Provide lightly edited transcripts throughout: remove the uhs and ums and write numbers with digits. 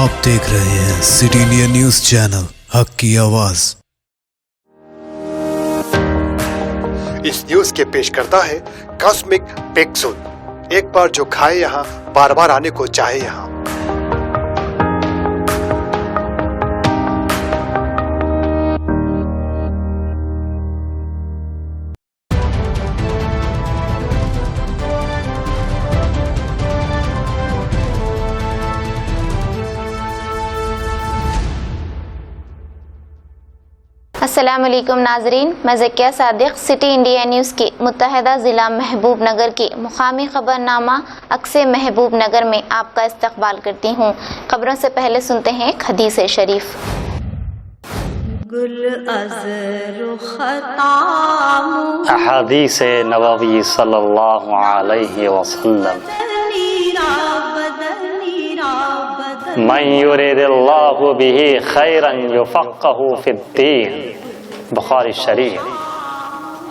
आप देख रहे हैं सिटी इंडिया न्यूज चैनल, हक की आवाज। इस न्यूज के पेश करता है कॉस्मिक पेक्सुल। एक बार जो खाए यहाँ, बार बार आने को चाहे यहाँ। अस्सलामुअलैकुम नाजरीन, मैं Zakia Sadiq city India news के मुत्तहदा ज़िला महबूब नगर के मुकामी खबरनामा अक्से महबूब नगर में आपका इस्तकबाल करती हूँ। खबरों से पहले सुनते हैं एक हदीस शरीफ। अहादीस नबवी सल्लल्लाहु अलैहि वसल्लम, मन युरिदिल्लाहु बिही खैरन युफ़क़्क़हु फ़िद्दीन, बुखारी शरीफ।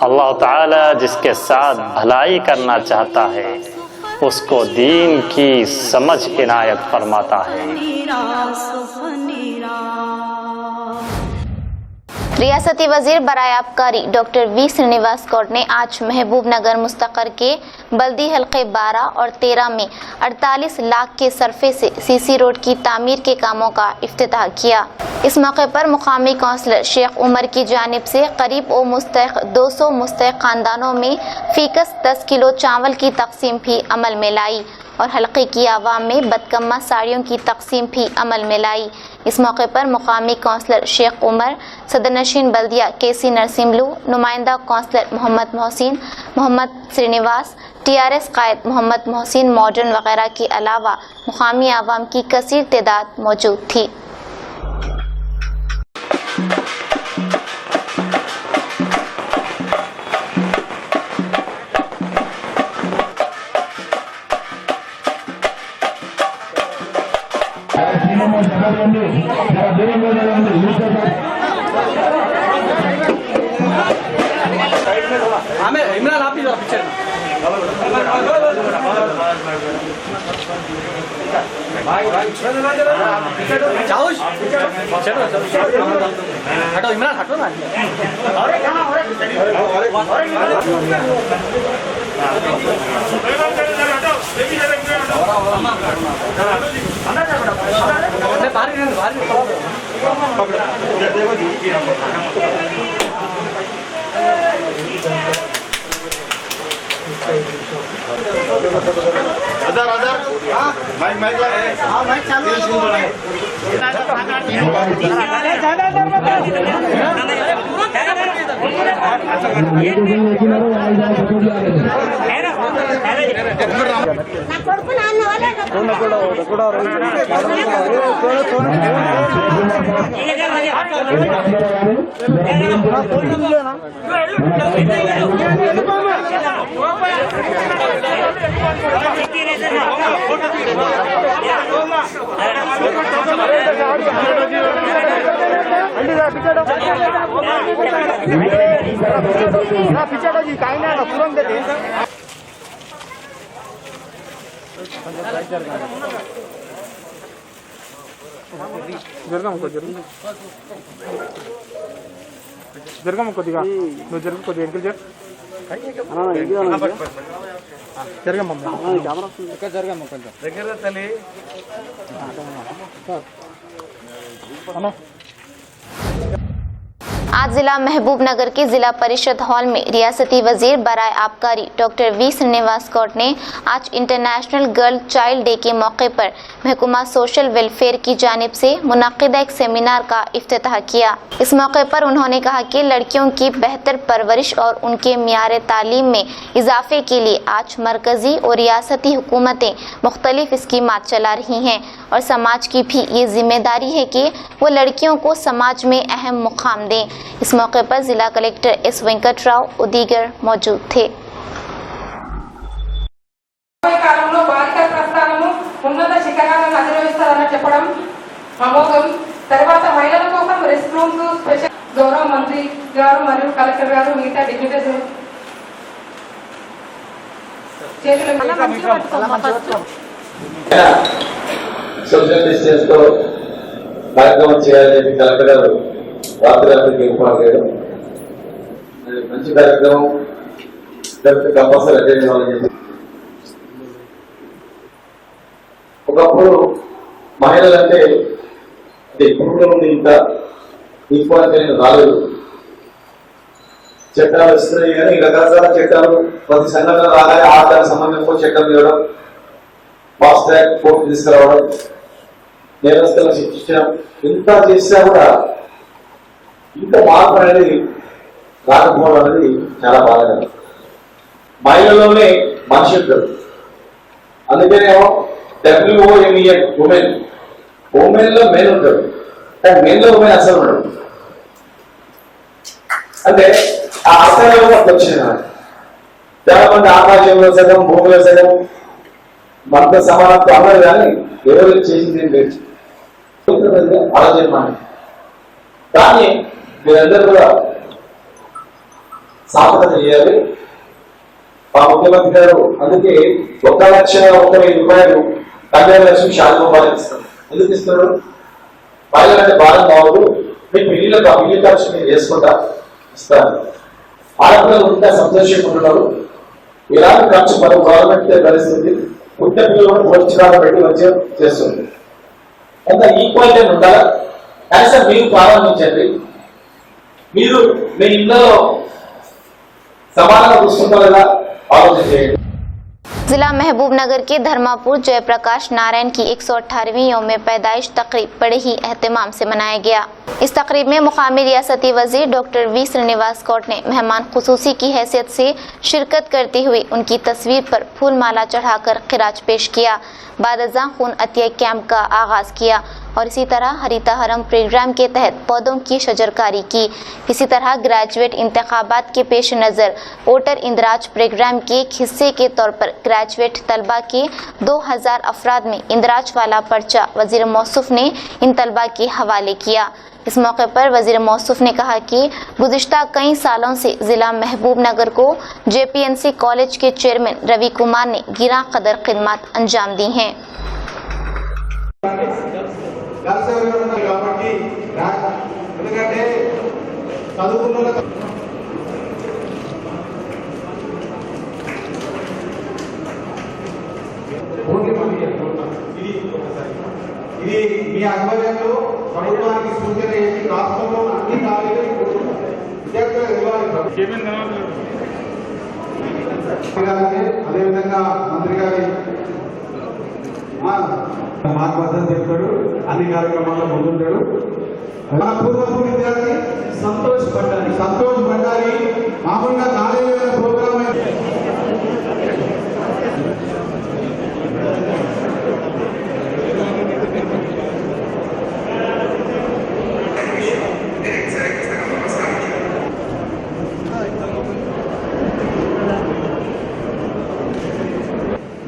अल्लाह ताला जिसके साथ भलाई करना चाहता है उसको दीन की समझ इनायत फरमाता है। रियासती वजीर बराए आबकारी डॉक्टर वी श्रीनिवास गौड़ ने आज महबूब नगर मुस्तकर के बल्दी हल्के 12 और 13 में 48 लाख के सरफे से सीसी रोड की तामीर के कामों का इफ्तिताह किया। इस मौके पर मुकामी काउंसलर शेख उमर की जानिब से करीब 200 मुस्तहिक खानदानों में फीकस 10 किलो चावल की तकसीम भी अमल में लाई और हल्के की आवाम में बदकम्मा साड़ियों की तकसीम भी अमल में लाई। इस मौके पर मुकामी काउंसलर शेख उमर, सदरनशीन बल्दिया केसी नरसिमलू, नुमाइंदा काउंसलर मोहम्मद मोहसिन, मोहम्मद श्रीनिवास, TRS कायद मोहम्मद मोहसिन मॉडर्न वगैरह के अलावा मुकामी आवाम की कसीर तादाद मौजूद थी। इमरान आप ही पीछे जाओ, हटो इमरान, हटो ना। आज जिला महबूब नगर के जिला परिषद हॉल में रियासती वजीर बराए आबकारी डॉक्टर वी श्रीनिवास गौड़ ने आज इंटरनेशनल गर्ल चाइल्ड डे के मौके पर महकमा सोशल वेलफेयर की जानिब से मुनक्किदा एक सेमिनार का इफ्तिताह किया। इस मौके पर उन्होंने कहा कि लड़कियों की बेहतर परवरिश और उनके मियार तालीम में इजाफे के लिए आज मरकजी और रियासती हुकूमतें मुख्तलिफ स्कीमात चला रही हैं और समाज की भी ये जिम्मेदारी है कि वो लड़कियों को समाज में अहम मुकाम दें। इस मौके पर जिला कलेक्टर एस वेंकट राव और दीगर मौजूद थे। గౌరవ మంత్రి గారు మరియు కలెక్టర్ గారు మిగతా డిప్యూటీస్ చేతులు సోషల్ డిస్టెన్స్ తో కార్యక్రమం చేయాలని చెప్పి కలెక్టర్ గారు రాత్రికి ఏర్పాటు చేయడం మంచి కార్యక్రమం. కంపల్సరీ అటెండ్ అవ్వాలని చెప్పి ఒకప్పుడు మహిళలంటే ఇప్పుడు ఇంత ఈక్వాలిటీ అనేది రాలేదు. చట్టాలు వస్తున్నాయి కానీ రకరకాల చట్టాలు ప్రతి సంఘటన రాగానే ఆధార సంబంధంతో చట్టం ఇవ్వడం, ఫాస్ట్ ట్రాక్ కోర్టు తీసుకురావడం, నేరస్తులను శిక్షించడం, ఇంత చేసినా కూడా ఇంకా మార్పు అనేది రాకపోవడం అనేది చాలా బాధాకరం. మహిళల్లోనే మనిషి ఉంటారు, అందుకనేమో WOMEN ఉమెన్, ఉమెన్ లో మెన్ ఉంటాడు కానీ మెన్ లో ఉమెన్ అసలు ఉన్నాడు. అంటే ఆ అసలు వచ్చింది. చాలా మంది ఆకాశంలో సగం, భూమిలో సగం, మనతో సమానత్వం అన్నారు కానీ ఎవరు చేసింది ఏం లేదు. ఆలోచన కానీ మీరందరూ కూడా సాధన చేయాలి. మా ముఖ్యమంత్రి గారు అందుకే 1,01,000 రూపాయలు కళ్యాణ లక్ష్మి శాంతి ఇస్తారు. ఎందుకు ఇస్తున్నారు? మహిళలంటే బాధ కావద్దు, మీకు ఇల్లు ఖర్చు మీరు చేసుకుంటా ఇస్తారు. ఆడపిల్లలు ఉంటే సంతోషంగా ఉంటున్నారు. ఇలాంటి ఖర్చు మనం గవర్నమెంట్ భరిస్తుంది. పుట్టిన పిల్లలు కూడా పోషకాలు పెట్టి వచ్చే చేస్తుంది. అంత ఈక్వాలిటీ ఉండాలా? కనీసం మీరు ప్రారంభించండి. మీరు మీ ఇంట్లో సమానంగా చూసుకుంటారు కదా, ఆలోచన చేయండి. जिला महबूबनगर के धर्मापुर जयप्रकाश नारायण की 118वीं यौम पैदाइश तकरीब बड़े ही एहतमाम से मनाया गया। इस तकरीब में मुकामी रियासती वजीर डॉक्टर V श्रीनिवास कौट ने मेहमान खुसूसी की हैसियत से शिरकत करते हुए उनकी तस्वीर पर फूल माला चढ़ाकर खिराज पेश किया। बाद-अज़ां खून अतिया कैंप का आगाज किया और इसी तरह हरीता हरम प्रोग्राम के तहत पौधों की शजरकारी की। इसी तरह ग्रेजुएट इंतखाबात के पेश नज़र वोटर इंदराज प्रोग्राम के एक हिस्से के तौर पर ग्रेजुएट तलबा के 2000 अफराद में इंदराज वाला पर्चा वजीर मौसूफ ने इन तलबा के हवाले किया। इस मौके पर वजीर मौसूफ ने कहा कि गुज़िश्ता कई सालों से जिला महबूबनगर को JPNC कॉलेज के चेयरमैन रवि कुमार ने गिरा कदर खिदमत अंजाम दी हैं। ఇది మీ ఆధ్వర్యంలో ప్రభుత్వానికి సూచన చేసి రాష్ట్రంలో అన్ని కాలేజీలు విద్యార్థులు ఇవ్వాలి. అదేవిధంగా మంత్రి గారి మాకు మద్దతు చెప్తాడు, అన్ని కార్యక్రమాల్లో ముందుంటాడు. మన పూర్వపు విద్యార్థి సంతోష్ భండారి మామూలుగా కాలేజీల ప్రోగ్రామ్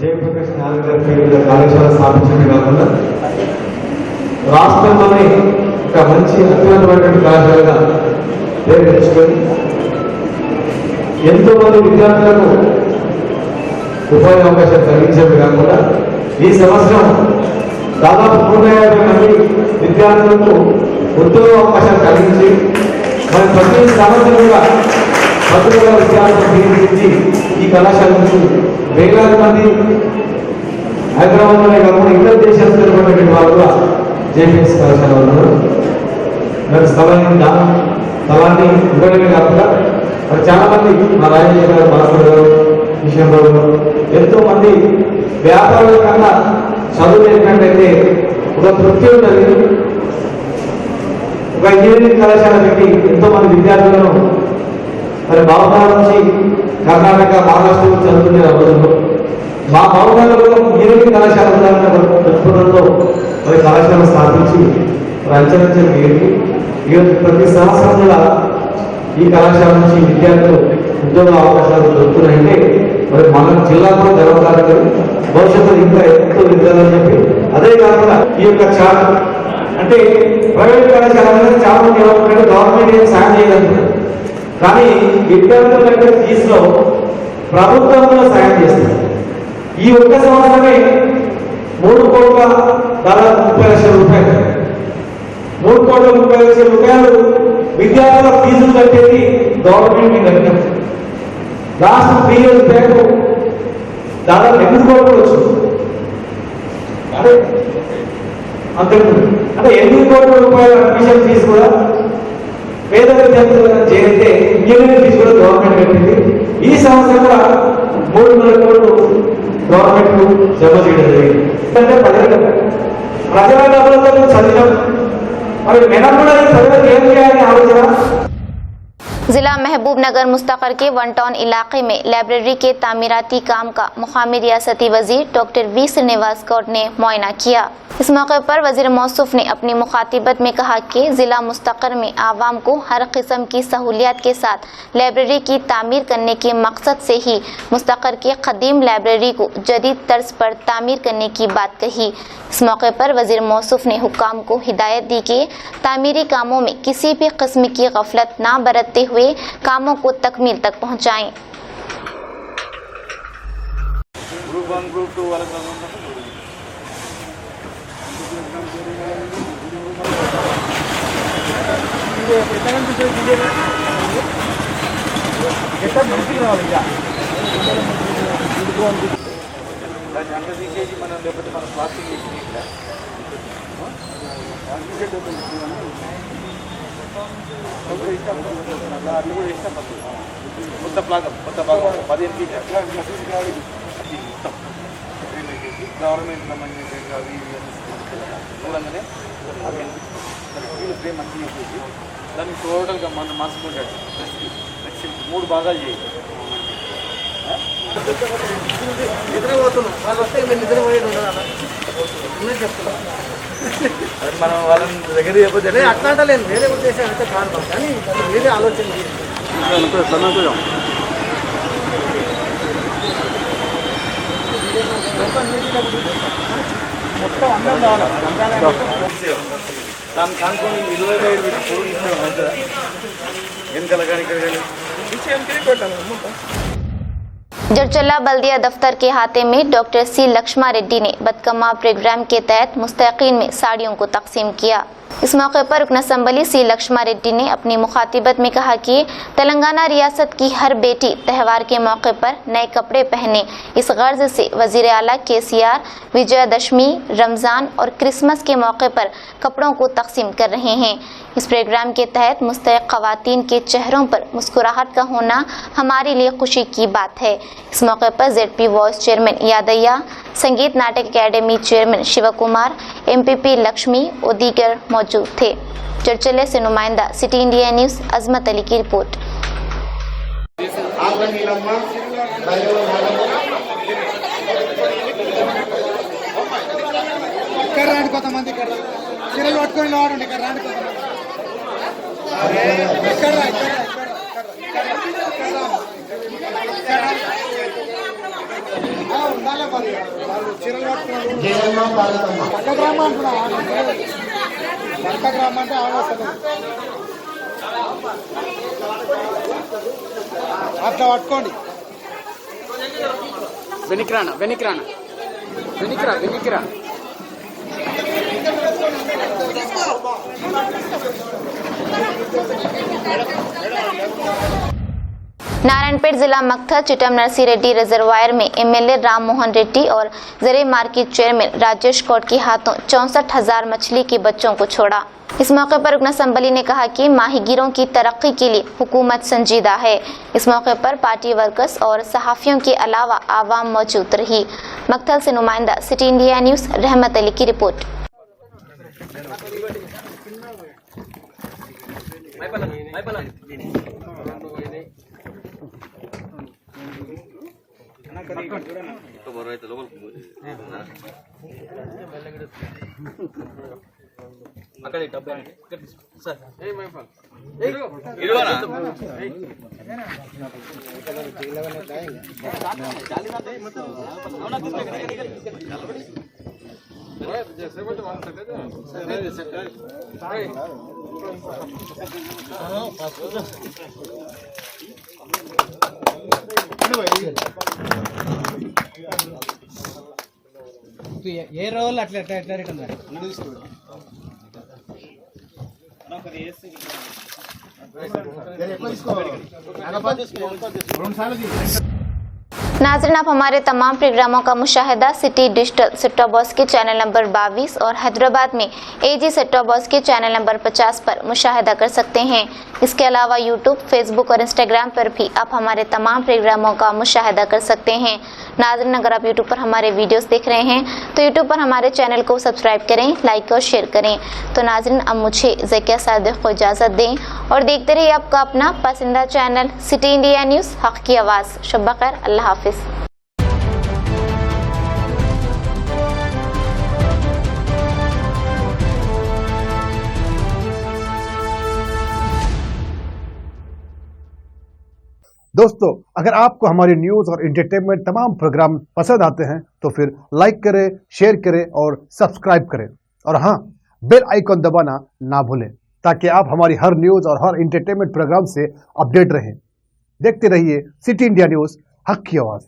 జయప్రకాష్ నారాయణ గారి పేరు కళాశాల స్థాపించడమే కాకుండా రాష్ట్రంలోనే ఒక మంచి అత్యున్నతమైనటువంటి కళాశాలగా పేరు తెచ్చుకొని ఎంతో మంది విద్యార్థులకు ఉపాధి అవకాశాలు కలిగించడమే కాకుండా ఈ సంవత్సరం దాదాపు 150 మంది విద్యార్థులకు ఉద్యోగ అవకాశాలు కలిగించి మరి ప్రతి సంవత్సరం కూడా భద్రత విద్యార్థులను తీర్చిదిద్ది ఈ కళాశాల నుంచి వేలాది మంది హైదరాబాద్లోనే కాకుండా ఇతర దేశాలైనటువంటి వాళ్ళు కూడా JPNC కళాశాల ఉన్నారు. మరి స్థలాన్ని ఇవ్వడమే కాకుండా మరి చాలా మంది మా రాజేష్ గారు, భాస్కర్ గారు, కిషన్ బాబు ఎంతో మంది వ్యాపారుల కన్నా చదువు ఏంటంటే ఒక తృప్తి ఉన్నది. ఒక ఇంజనీరింగ్ కళాశాల పెట్టి ఎంతో మంది విద్యార్థులను మరి బాబునాల నుంచి కర్ణాటక, మహారాష్ట్ర చదువుకునే రోజుల్లో మా బాబునాలలో ఇంజనీరింగ్ కళాశాల దృక్పథంతో మరి కళాశాల స్థాపించి అంచెలంచెలు ఏది ఈరోజు ప్రతి సంవత్సరం కూడా ఈ కళాశాల నుంచి విద్యార్థులు ఉద్యోగ అవకాశాలు దొరుకుతున్నాయంటే మరి మన జిల్లా కూడా గర్వకారణం. భవిష్యత్తులో ఇంకా ఎంతో విద్యాలని చెప్పి అదే కాకుండా ఈ యొక్క చార్ట్ అంటే ప్రైవేట్ కళాశాల చాలా మంది ఏమంటారంటే గవర్నమెంట్ ఏం సాయం చేయగలుగుతారు, కానీ విద్యార్థుల యొక్క ఫీజులో ప్రభుత్వం కూడా సాయం చేస్తారు. ఈ ఒక్క సంవత్సరమే 3,00,00,000 దాదాపు 30 లక్షల రూపాయలు. 3,30,00,000 రూపాయలు విద్యార్థుల ఫీజులు కట్టేది గవర్నమెంట్ కట్టినాం. లాస్ట్ 3 ఇయర్స్ బ్యాక్ దాదాపు 8 కోట్లు వచ్చింది. అంటే అంతే అంటే 8 కోట్ల రూపాయల అడ్మిషన్ ఫీజు కూడా పేద విద్యార్థులు చేరితే ఇంజనీరింగ్ ఫీజు కూడా గవర్నమెంట్ కట్టింది. ఈ సంవత్సరం కూడా 3,00,000 కోట్లు గవర్నమెంట్ జమ చేయడం జరిగింది. అంటే ప్రజల డబ్బులతో చదివినాం. మరి మనం కూడా ఈ ప్రజలకు ఏం చేయాలని ఆలోచన. जिला महबूबनगर मुस्तकर के वन टाउन इलाके में लाइब्रेरी के तामीराती काम का मुकामी रियासती वजीर डॉक्टर वी श्रीनिवास गौड़ ने मुआयना किया। इस मौके पर वजीर मौसूफ ने अपनी मुखातिबत में कहा कि जिला मुस्तकर में आवाम को हर किस्म की सहूलियात के साथ लाइब्रेरी की तामीर करने के मकसद से ही मुस्तकर के कदीम लाइब्रेरी को जदीद तर्ज पर तामीर करने की बात कही। इस मौके पर वजीर मौसूफ ने हुक्काम को हिदायत दी कि तामीरी कामों में किसी भी किस्म की गफलत ना बरतते हुए कामों को तकमील तक पहुँचाएं। గవర్నమెంట్ సంబంధించిన దూరంగానే ఫ్రేమ్ మంచిగా చేసి దాన్ని టోటల్గా మన మార్చుకుంటాడు. నెక్స్ట్ 3 భాగాలు చేయాలి. నిద్రపోతున్నాం వాళ్ళు వస్తే మీరు నిద్రపోయేది ఉండదు చెప్తున్నాం. మనం వాళ్ళని దగ్గర చెప్పొచ్చు అట్లా అంటలేను. వేరే ఉద్దేశం అయితే కాదు కానీ వేరే ఆలోచన మొత్తం అందరం కావాలి. దాన్ని కానుకొని 25 పెట్టి పొరుగు ఇష్టం అవుతుందా? వెనకాల కానీ ఇక్కడ కానీ విషయం తిరిగి పెట్టాలి. जड़चल्ला बल्दिया दफ्तर के हाथे में डॉक्टर सी लक्ष्मा रेड्डी ने बदकम्मा प्रोग्राम के तहत मुस्तकीन में साड़ियों को तकसीम किया। इस मौके पर रुकन असम्बली सी लक्ष्मा रेड्डी ने अपनी मुखातिबत में कहा कि तेलंगाना रियासत की हर बेटी त्यौहार के मौके पर नए कपड़े पहने, इस गर्ज से वजीर आला KCR विजयादशमी, रमज़ान और क्रिसमस के मौके पर कपड़ों को तकसीम कर रहे हैं। इस प्रोग्राम के तहत मुस्तहक ख़वातीन के चेहरों पर मुस्कुराहट का होना हमारे लिए खुशी की बात है। इस मौके पर ZP vice chairman Yadaiah, Sangeet Natak Akademi chairman Shivkumar, MPP Lakshmi और दीगर मौजूद थे। चर्चले से नुमाइंदा City India News Azmat Ali की रिपोर्ट। అట్లా పట్టుకోండి. వెనికిరానా వెనికిరానా వెనికిరా వెనికిరా नारायणपेट जिला मक्था चिटम नरसी रेड्डी रिजर्वायर में MLA राम मोहन रेड्डी और जरे मार्केट चेयरमैन राजेश कोट के हाथों 64,000 मछली के बच्चों को छोड़ा। इस मौके पर रुकन असम्बली ने कहा कि माहीगीरों की तरक्की के लिए हुकूमत संजीदा है। इस मौके पर पार्टी वर्कर्स और सहाफियों के अलावा आवाम मौजूद रही। मक्थल से नुमाइंदा सिटी इंडिया न्यूज़ रहमत अली की रिपोर्ट। అక్కడ డబ్బా సార్ ఏ రోజులు అట్లా ఎట్లా ఎట్లా రిటర్న్ नाज़रीन, आप हमारे तमाम प्रोग्रामों का मुशाहिदा City digital set top box के चैनल नंबर 22 और हैदराबाद में एजी सेट टॉप बॉक्स के चैनल नंबर 50 पर मुशाहिदा कर सकते हैं। इसके अलावा यूट्यूब, फेसबुक और इंस्टाग्राम पर भी आप हमारे तमाम प्रोग्रामों का मुशाहिदा कर सकते हैं। नाज़रीन, अगर आप यूट्यूब पर हमारे वीडियोस देख रहे हैं तो यूट्यूब पर हमारे चैनल को सब्सक्राइब करें, लाइक और शेयर करें। तो नाज़रीन, अब मुझे ज़किया सादिक को इजाज़त दें और देखते रहिए आपका अपना पसंदीदा चैनल सिटी इंडिया न्यूज़, हक़ की आवाज़। शब खैर, अल्लाह हाफिज़। दोस्तों, अगर आपको हमारी न्यूज और एंटरटेनमेंट तमाम प्रोग्राम पसंद आते हैं तो फिर लाइक करें, शेयर करें और सब्सक्राइब करें। और हाँ, बेल आइकॉन दबाना ना भूलें ताकि आप हमारी हर न्यूज और हर एंटरटेनमेंट प्रोग्राम से अपडेट रहें। देखते रहिए सिटी इंडिया न्यूज, हक़ की आवाज़।